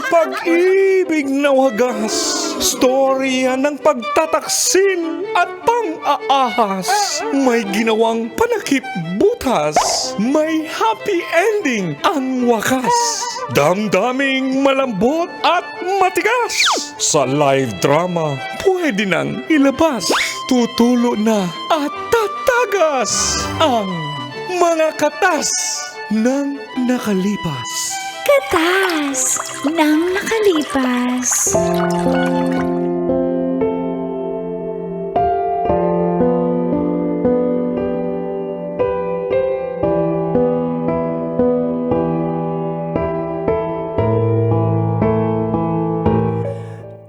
pag-ibig na wagas, storya ng pagtataksil at pang-aahas. May ginawang panakip butas, may happy ending ang wakas. Damdaming malambot at matigas. Sa live drama, pwede nang ilabas. Tutulo na at tatagas ang mga katas ng nakalipas. Katas ng nakalipas.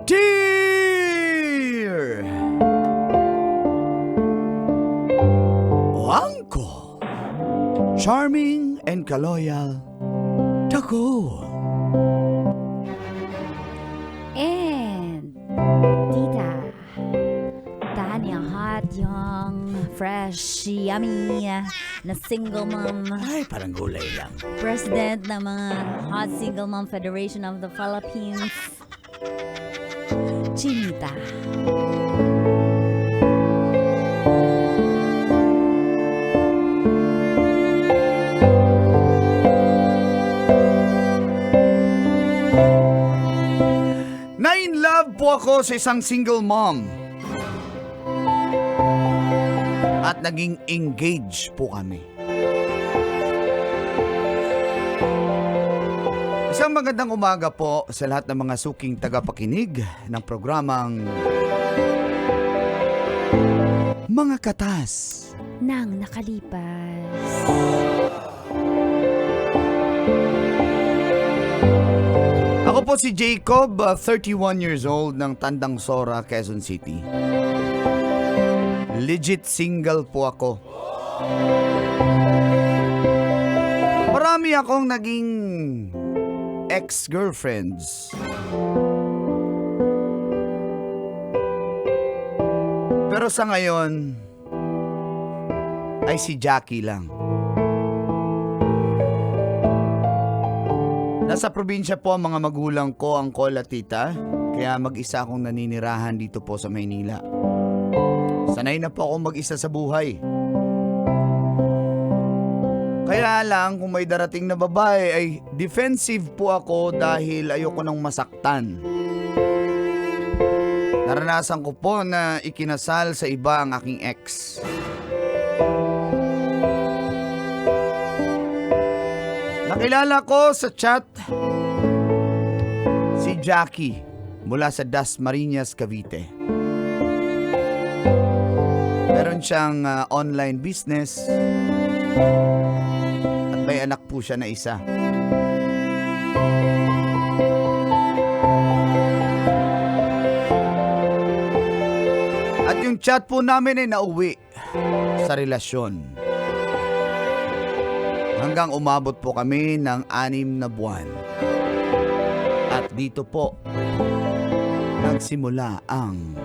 Dear Uncle, charming and kaloyal Dako. And Tita Tanya, hot, young, fresh, yummy na single mom, Ay, parang gulay lang. president ng mga Hot Single Mom Federation of the Philippines, Chinita. Na-in-love po ako sa isang single mom. At naging engaged po kami. Isang magandang umaga po sa lahat ng mga suking tagapakinig ng programang Mga Katas Nang nakalipas. Ako po si Jacob, 31 years old ng Tandang Sora, Quezon City. Legit single po ako. Marami akong naging ex-girlfriends. Pero sa ngayon, ay si Jackie lang. Nasa probinsya po ang mga magulang ko, angkol at tita, kaya mag-isa akong naninirahan dito po sa Maynila. Sanay na po ako mag-isa sa buhay. Kaya lang kung may darating na babae ay defensive po ako dahil ayoko nang masaktan. Naranasan ko po na ikinasal sa iba ang aking ex. Nakilala ko sa chat si Jackie mula sa Dasmariñas, Cavite. Meron siyang online business at may anak po siya na isa. At yung chat po namin ay nauwi sa relasyon. Hanggang umabot po kami ng 6 na buwan. At dito po, nagsimula ang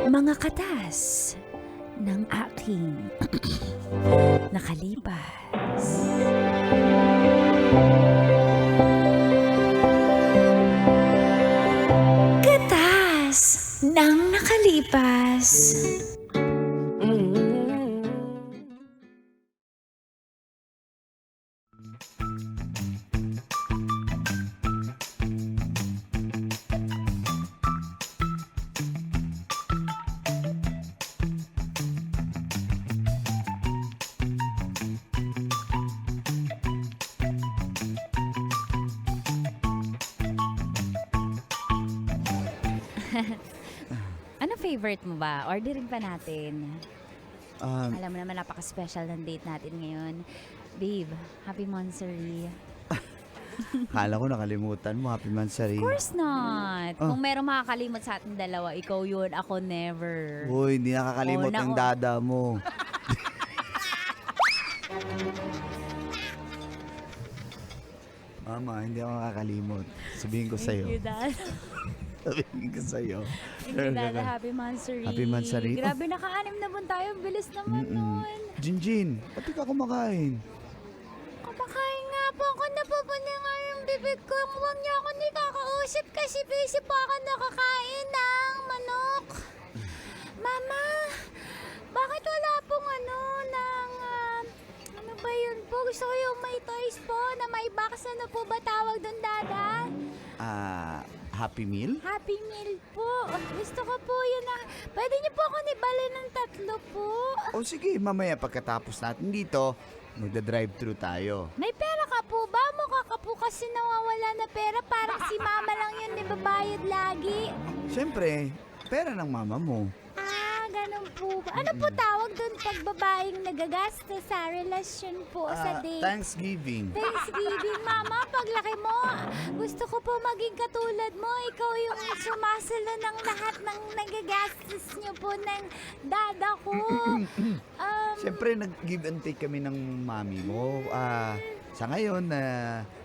Mga katas ng aking nakalipas. Katas ng nakalipas. Ano favorite mo ba? Orderin pa natin. Alam mo naman, napaka-special ng date natin ngayon. Babe, happy Monthsary. Kala ko nakalimutan mo, happy Monthsary. Of course not. Kung merong makakalimot sa ating dalawa, ikaw yun, ako never. Uy, hindi nakakalimot ng dada mo. Mama, hindi ako nakakalimot. Sabihin ko sa'yo. Thank you, Dad. Sabihin ko sa'yo. Thank you, Dad. Happy Monthsary. Happy Monthsary. Grabe, naka-6 na buwan tayo. Bilis naman nun. Jinjin, ba't di ka kumakain? Kumakain nga po ako. Napupunin nga yung bibig kung huwag niyo ako nikakausap kasi busy po ako nakakain ng manok. Mama, bakit wala pong ano ba yun po? Gusto ko yung may toys po na may box. Ano po ba tawag doon, Dada? Happy Meal? Happy Meal po. Gusto ko po yun na. Pwede niyo po ako nibali ng 3 po. O sige, mamaya pagkatapos natin dito, magda-drive-thru tayo. May pera ka po ba? Mukha ka po kasi nawawala na pera. Parang si mama lang yun, di ba bayad lagi? Siyempre, pera ng mama mo. Ganun po ba? Ano po tawag doon pag babaeng nagagastos sa relasyon po sa date? Thanksgiving. Thanksgiving, mama, paglaki mo, gusto ko po maging katulad mo. Ikaw yung sumasalo ng lahat ng nagagastos niyo po ng dada ko. Siyempre, nag-give and take kami ng mami mo. Sa ngayon,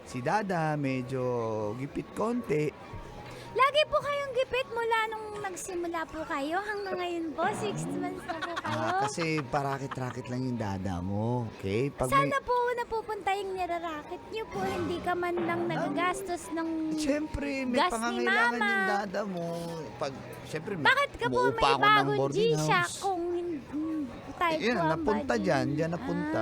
si Dada medyo gipit konti. Lagi po kayong gipit mula nung nagsimula po kayo hanggang ngayon po, 6 months na po kayo. Kasi parakit-rakit lang yung Dada mo, okay? Sana po napupunta yung nirarakit niyo po, hindi ka man lang nagagastos ng Siyempre, may gas ni pangangailangan Mama. yung Dada mo. Siyempre, Bakit ka po umuupa may ako ng bagong boarding G-Shock house. kung type Yan, ko ang napunta body? dyan napunta.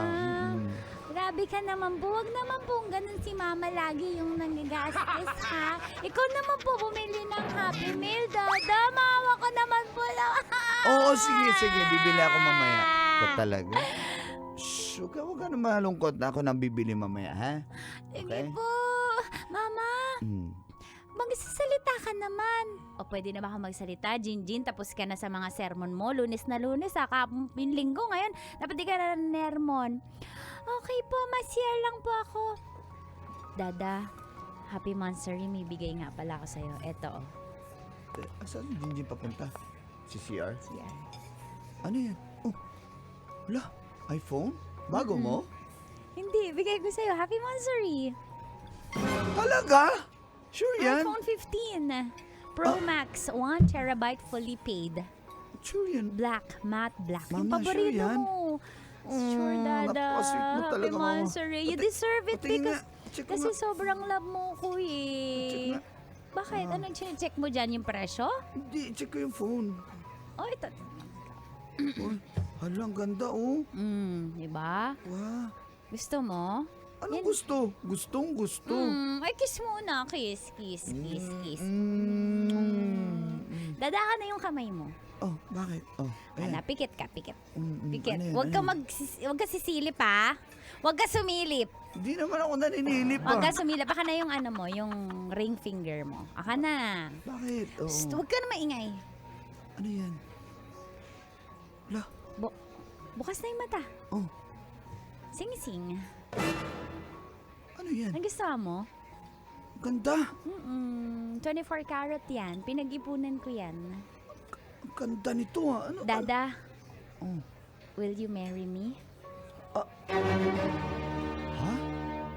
Grabe ka naman po. Huwag naman po ganun si Mama lagi yung nangigastos ha. Ikaw naman po bumili ng Happy Meal, Dada. Maawa ka naman po lang. Oo, sige, bibili ako mamaya. Ito talaga. Shh, huwag ka na malungkot na ako nang bibili mamaya, ha? Sige po. Mama, Hmm. magsasalita ka naman. O pwede na ba ako magsalita, Jinjin? Tapos ka na sa mga sermon mo. Lunes na lunes, linggo ngayon. Dapat di ka na nermon. Okay po, ma-share lang po ako. Dada, happy monthsary. May bigay nga pala ako sa'yo. Eto, oh. Saan si Jinjin papunta? Si CR? Yan. Ano yan? Oh, wala. iPhone? Bago mo? Hindi, bigay ko sa'yo. Happy monthsary. Talaga? Sure yan? iPhone 15. Pro Max, 1 terabyte fully paid. Sure yan. Black, matte black. Yung Mama, sure paborito yan? mo. Sure, Dada. napaka-sweet mo Happy talaga, Mama. monthsary. You deserve it Patingin because nga. Check kasi mo nga. sobrang love mo ko Check eh. nga. Bakit? Ano check mo dyan yung presyo? Hindi, check ko yung phone. Oh, ito. Uy, hala, ang ganda, oh. Diba? Wow. Gusto mo? Anong Yan. gusto? Gustong gusto. Ay, kiss muna. Kiss, kiss, kiss, kiss. Mm. Dada ka na yung kamay mo. Oh, bakit? Oh, ayan. Pikit ka, pikit. Ano Pikit. yan, Huwag ano ka yan? huwag ka sisilip ha. Huwag ka sumilip. Hindi naman ako naninilip Huwag ah. ka sumilip. Aka na yung ano mo, yung ring finger mo. Aka na. Bakit? Oh. Shh, huwag ka na maingay. Ano yan? Wala. Bukas na yung mata. Oh, Sing-sing. ano yan? Nagustuhan mo? Ganda. 24 karat yan. Pinag-ipunan ko yan. Ang ganda nito ah. Ano? Dada, Oh. will you marry me? Ha?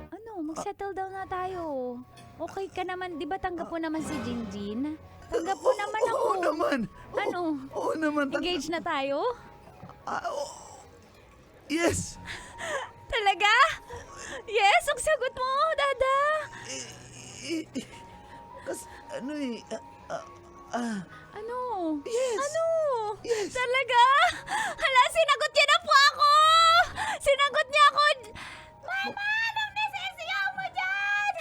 Ano, mag-settle down na tayo. Okay ka naman, di ba tanggap mo naman si Jinjin? Tanggap mo naman ako. Oo naman. Ano? Oo naman. Engage na tayo? Yes. Talaga? Yes, ang sagot mo, Dada. Kasi ano eh. Ano? Yes. Ano? Yes. Talaga? Hala, sinagot niya na po ako! Sinagot niya ako! Mama, anong nasisiyaw mo dyan?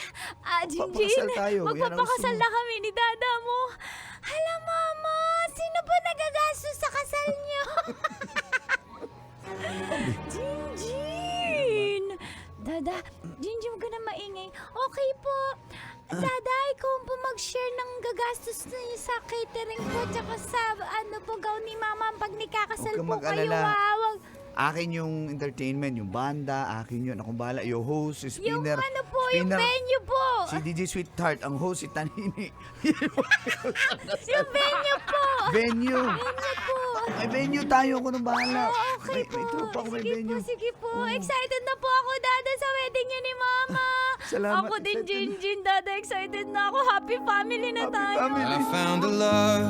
Jinjin, Magpapakasal tayo. Yan ang magpapakasal gusto mo. na kami ni Dada mo. Hala, Mama, sino ba nagagastos sa kasal niyo? Jinjin! Dada, Jinjin, huwag ka na maingay. Okay po. Dada, ikaw po mag-share ng gagastos niyo sa catering po tsaka sa ano po gaw ni Mama pag nikakasal Huwag kang po kayo. mag-alala. Wawag. Akin yung entertainment, yung banda, akin yun. Akong bahala. Yung host, si Yung spinner. ano po, yung venue po. Si DJ Sweetheart, ang host, si Tanini. Yung venue po. Venue. Venue po. May venue tayo, ako nang bahala. Oh, okay May tropa ako, may Sige venue. po, sige po. Excited na po ako, Dada, sa wedding niyo ni Mama. Salamat, Ako din, excited. Jinjin, Dada. Excited na ako. Happy family na Happy tayo. family. I found a love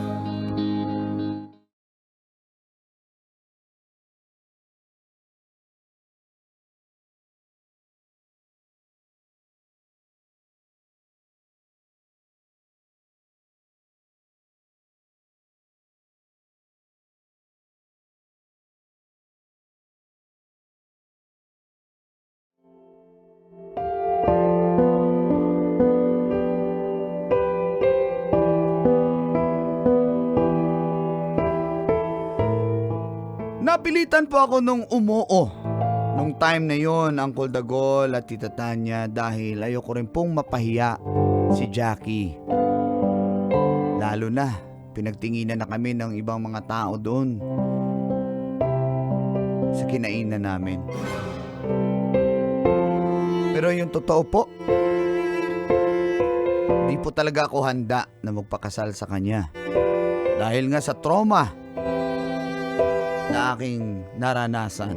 Napilitan po ako nung umuo. Nung time na yon, Uncle Dagol at Tita Tanya, dahil ayoko rin pong mapahiya si Jackie. Lalo na, pinagtinginan na kami ng ibang mga tao doon sa kinainan namin. Pero yung totoo po, di po talaga ako handa na magpakasal sa kanya. Dahil nga sa trauma na aking naranasan.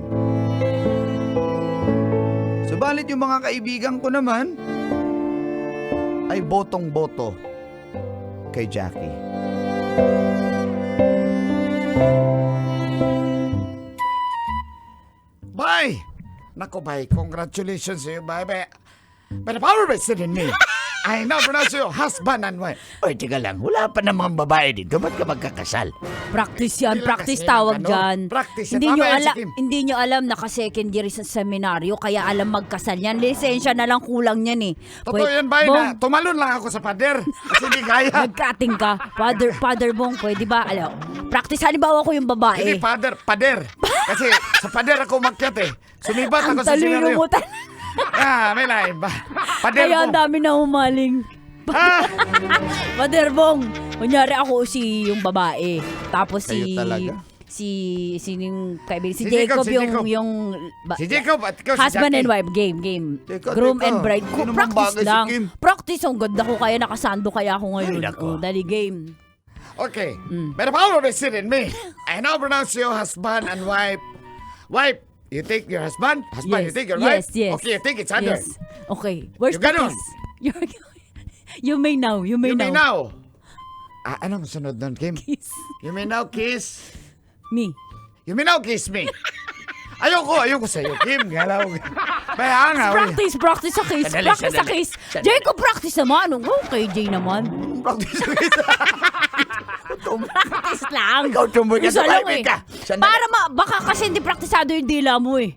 Subalit yung mga kaibigan ko naman ay botong-boto kay Jackie. Bay! Naku, Bay, congratulations sa'yo, Bay. By the power vested in me, I now pronounce you husband and wife. Oy, teka lang. Wala pa namang babae dito. Ba't ka magkakasal? Practice yan, Kailan practice kasi tawag ano, dyan. practice yan. Hindi Tama nyo, yan, si Kim. hindi nyo alam naka-second year sa seminaryo, kaya alam magkasal yan. Lisensya na lang kulang yan eh. Totoo yan, Bay, Bong, na tumalon lang ako sa pader. Kasi hindi kaya. nagkating ka. Father Bong, pwede ba? Alam, practice, halimbawa ko yung Hindi, babae. pader. Kasi sa pader ako makyat eh. Sumibat Ang ako sa talino senaryo. mo May lain ba? Pader Kaya ang mo. dami na humaling. Ah! Father Bong, kunyari ako yung babae. Tapos Kayo talaga? si yung kaibigan, si Si Jacob, Jacob, si Jacob. yung Si Jacob at ikaw si husband and Jackie. wife, game. Teka, Groom teka. and bride. Hindi naman Practice bagay si lang. Kim. Practice, ang ganda ko kaya nakasando kaya ako ngayon. Ay, nako. Dali game. Okay. By the power vested in me, I now pronounce you husband and wife. Wife, you take your husband. Husband, you take your wife. Yes. Okay, you take each other. Yes. Okay. Where's You the ganon. kiss? You may now. You may You may now. now. Anong sunod nun, Kim? Kiss You may now kiss. me. You may now kiss me. Ayoko sa'yo, Kim. Galaw. Kaya nga, uy. Practice sa kiss. Sandali, Practice sa sandali. kiss. Sandali. Jacob, practice naman. Okay, Jay naman. Practice sa kiss. Practice lang. Ikaw tumoy ka Isa sa lang private eh. ka. Sandali. Para baka kasi hindi praktisado yung dila mo eh.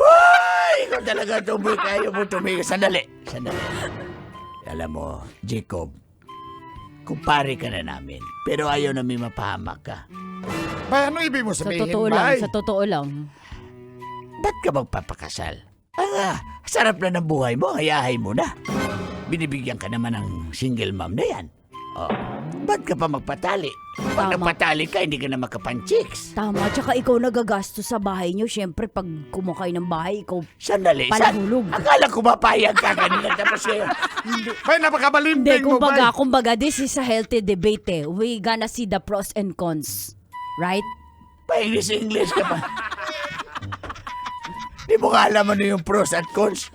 Ay, ikaw talaga tumoy ka. Ayaw mo tumigil. Sandali. Alam mo, Jacob, kumpare ka na namin. Pero ayaw namin mapahamak ka. Bay, ano ibig mo Sa sabihin, totoo lang, Bay? sa totoo lang. Ba't ka magpapakasal? Sarap na ng buhay mo, hayahay mo na. Binibigyan ka naman ng single mom na yan. Oh, ba't ka pa magpatali? Pag Tama. nagpatali ka, hindi ka na makapanchiks. Tama, tsaka ikaw nagagastos sa bahay nyo. Siyempre, pag kumakain ng bahay, ikaw Sandali. palahulog. Akala ko mapayag ka kanina tapos ngayon. Bay, napakabalinding Hindi, mo, Bay. kumbaga, this is a healthy debate eh. We gonna see the pros and cons. Right? Pa-English ka pa. Di mo nga alam ano yung pros at cons.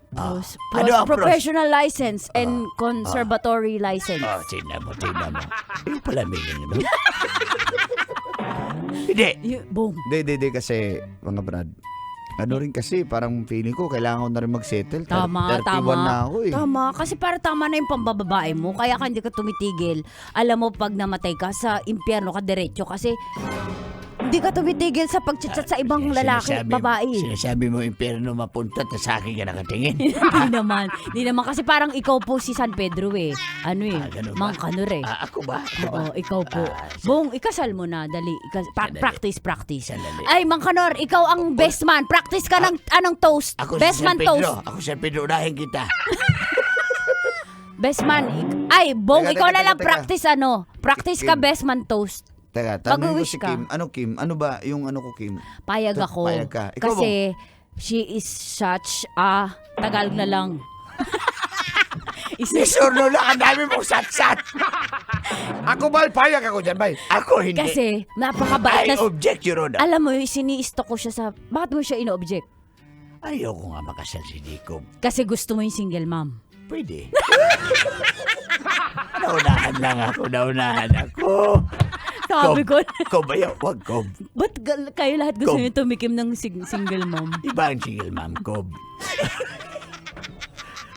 Pros, ano ang pros? professional license and conservatory license. Oh, tignan mo. Yung pala meaning, no? Hindi. Boom. Hindi kasi, mga brad. Ano rin kasi, parang feeling ko, kailangan ko na rin mag-settle. Tama, 31 tama. na ako eh. Tama, kasi para tama na yung pambababae mo, kaya ka hindi ka tumitigil. Alam mo, pag namatay ka, sa impyerno ka diretso kasi hindi ka tumitigil sa pagchat sa ibang lalaki, babae. Sinasabi mo impyerno mapunta at sa akin ka nakatingin. Hindi naman kasi parang ikaw po si San Pedro eh. Ano eh, Ganun ba? Mang Kanor eh. Ako ba? Oo, ikaw po. sige. Bong, ikasal mo na, dali. Sandali. Practice. Sandali. Ay, Mang Kanor, ikaw ang best man. Practice ka ng anong toast. Ako Best si San man Pedro. toast. Ako si San Pedro, unahin kita. Best man. Ay, Bong, Teka, ikaw teka, na lang teka. practice ano. Practice ka Kim. best man toast. Teka, tanongin ko Mag-wish si ka. Kim. Ano Kim? Ano ba yung ano ko Kim? Payag ako. Payag ka. Ikaw, Kasi she is such a Tagalog na lang. Isurno lang, ang dami mong sat-sat. Ako, Bay, payag ako dyan, Bay. Ako hindi. Kasi napakabait I na. object, Your Honor. Alam mo, sini-stalk ko siya sa. Bakit mo siya ino-object? Ayoko nga makasal si Jacob. Kasi gusto mo yung single mom. Pwede. Naunahan ako. Sabi ko, Kob, ayaw. Huwag, Kob. ba't kayo lahat gusto Kob. niyo tumikim ng single mom? Iba ang single ma'am, Kob.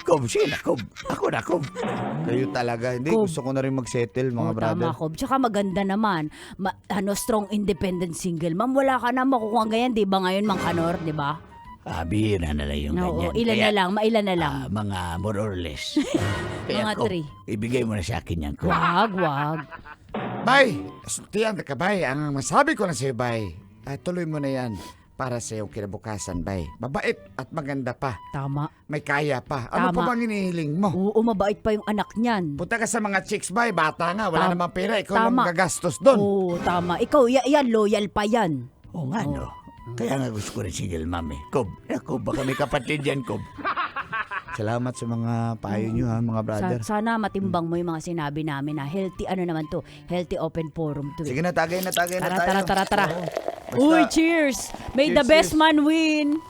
Kob, sige na, Kob. Ako na, Kob. Kayo talaga. Hindi, Kob. gusto ko na rin mag-settle, mga Oh, brother. tama ko. Tsaka maganda naman. Strong independent single mom. Wala ka na makukuha ganyan, di ba ngayon, Mang Kanor, di ba? Bihira na lang yung Oo, ganyan. ilan Kaya, na lang, mailan na lang. mga more or less. Kaya, Mga Kob, 3. ibigay mo na sa akin yan, Kob. Wag. Bay, tiyan ka, Bay. Ang masabi ko lang sa'yo, Bay, tuloy mo na yan para sa iyong kinabukasan, bay. Mabait at maganda pa. Tama. May kaya pa. Ano Tama. pa bang inihiling mo? Oo, mabait pa yung anak niyan. Punta ka sa mga chicks, bay. Bata nga, wala Tama. namang pera. Ikaw lang Tama. gagastos doon. Oo, tama. Ikaw, yan, loyal pa yan. Oo nga, no. Kaya nga gusto ko rin single mom eh. Kob, baka may kapatid yan, Kob. Salamat sa mga payo nyo ha, mga brother. Sana matimbang mo yung mga sinabi namin na healthy, ano naman to, healthy open forum to. Sige na, tagay na tayo. Tara. Basta- Uy, cheers! May the Cheers, best man win!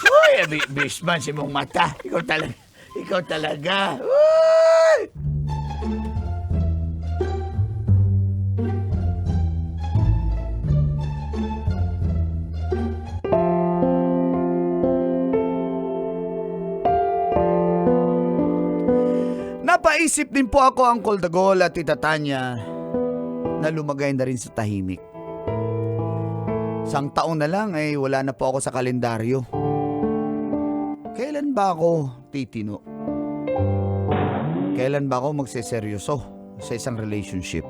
Uy, bisman si mong mata. Ikaw talaga. Uy! Napaisip din po ako, Uncle Dagol at Tita Tanya, na lumagay na rin sa tahimik. Isang taon na lang ay wala na po ako sa kalendaryo. Kailan ba ako titino? Kailan ba ako magseseryoso sa isang relationship?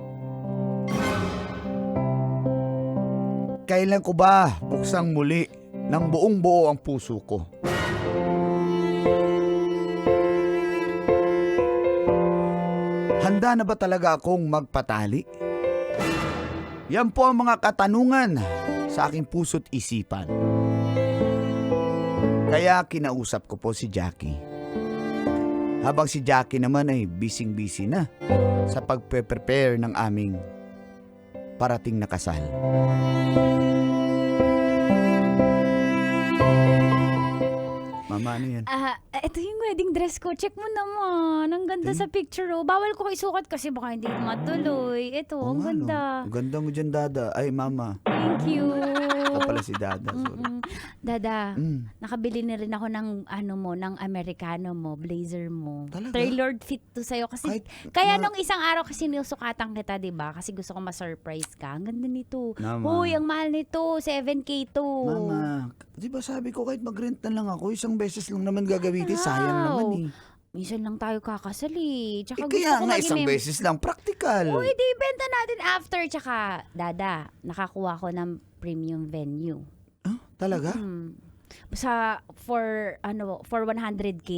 Kailan ko ba buksang muli ng buong buo ang puso ko? Handa na ba talaga akong magpatali? Yan po ang mga katanungan sa aking puso't isipan. Kaya kinausap ko po si Jackie. Habang si Jackie naman ay busy-busy na sa pagpe-prepare ng aming parating na kasal. Mama, ano yan? Ito yung wedding dress ko. Check mo naman. Ang ganda sa picture, oh. Bawal ko isukat kasi baka hindi matuloy. Ito, Oo ang nga, no? ganda. Ang ganda mo dyan, Dada. Ay, Mama. Thank you. Ito pala si Dada. Sorry. Dada, Mm. nakabili na rin ako ng ng Americano mo, blazer mo. Talaga? Tailored fit to sa'yo kasi kaya nung isang araw kasi nilsukatan kita, 'di ba? Kasi gusto ko ma-surprise ka. Ang ganda nito. Mama. Hoy, ang mahal nito, 7K to. Mama, di ba sabi ko kahit mag-rent na lang ako, isang beses lang naman gagamitin, sayang naman eh. Minsan lang tayo kakasal eh. Tsaka Kaya gusto ko nga isang maging beses lang, practical. Uy, di benta natin after. Tsaka, Dada, nakakuha ko ng premium venue. Ah, talaga? For 100K,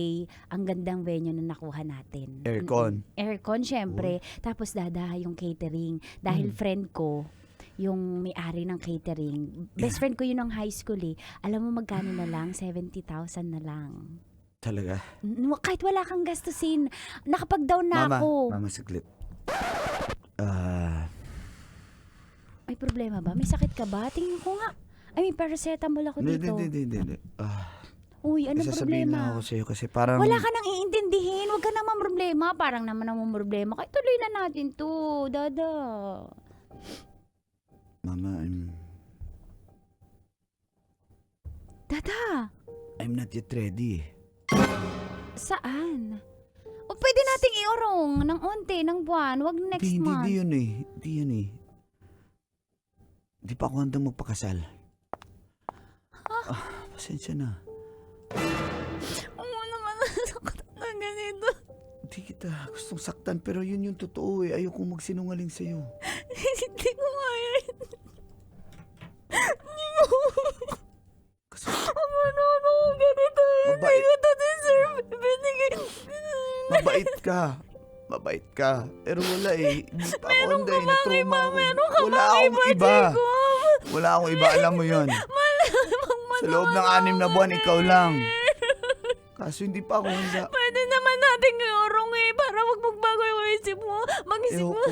ang gandang venue na nakuha natin. Aircon. Aircon, syempre. Tapos, Dada, yung catering. Dahil friend ko, yung may-ari ng catering. Best friend ko yun ng high school eh. Alam mo magkano na lang? 70,000 na lang. Talaga? Kahit wala kang gastusin, nakapag-down na Mama, ako. Mama, saglit. May problema ba? May sakit ka ba? Tingnan ko nga. Ay, may paracetamol ako dito. Hindi. Uy, anong Sasabihin na problema? ako sa'yo kasi parang... Wala ka nang iintindihin. Huwag ka naman problema. Parang naman namang problema. Kaya tuloy na natin to, Dada. Mama, Dada, I'm not yet ready. saan? O pwede nating iurong ng unti, ng buwan. Huwag next month. Hindi yun eh. Hindi yun eh. Di pa ako handang magpakasal. Pasensya na. Oo naman, nasakot na ganito. Hindi kita gustong saktan pero yun yung totoo eh. Ayokong magsinungaling sa'yo. Hindi ko kaya. Kasi Ano ganito? Hindi Mabait. ko to deserve. Binigay. Mabait ka. Pero wala eh. Hindi pa ako handa eh. Meron ka Na-trauma ako. bang Wala akong iba, iba. Jacob? Wala akong iba. Alam mo yun. Sa loob ng 6 na buwan, ikaw lang. Kaso hindi pa ako handa. Pwede naman natin iurong eh. Para wag magbago yung isip mo. Mag-isip mo.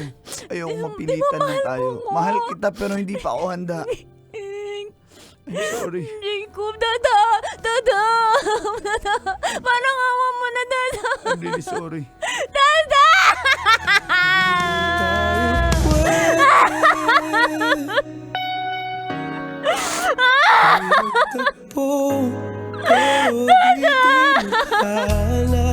Ayoko mapilitan na tayo. mo. Mahal kita pero hindi pa ako handa. I'm sorry. Jacob, Dada! Parang awa mo na, Dada! I'm really sorry. Dada! Pero di din akala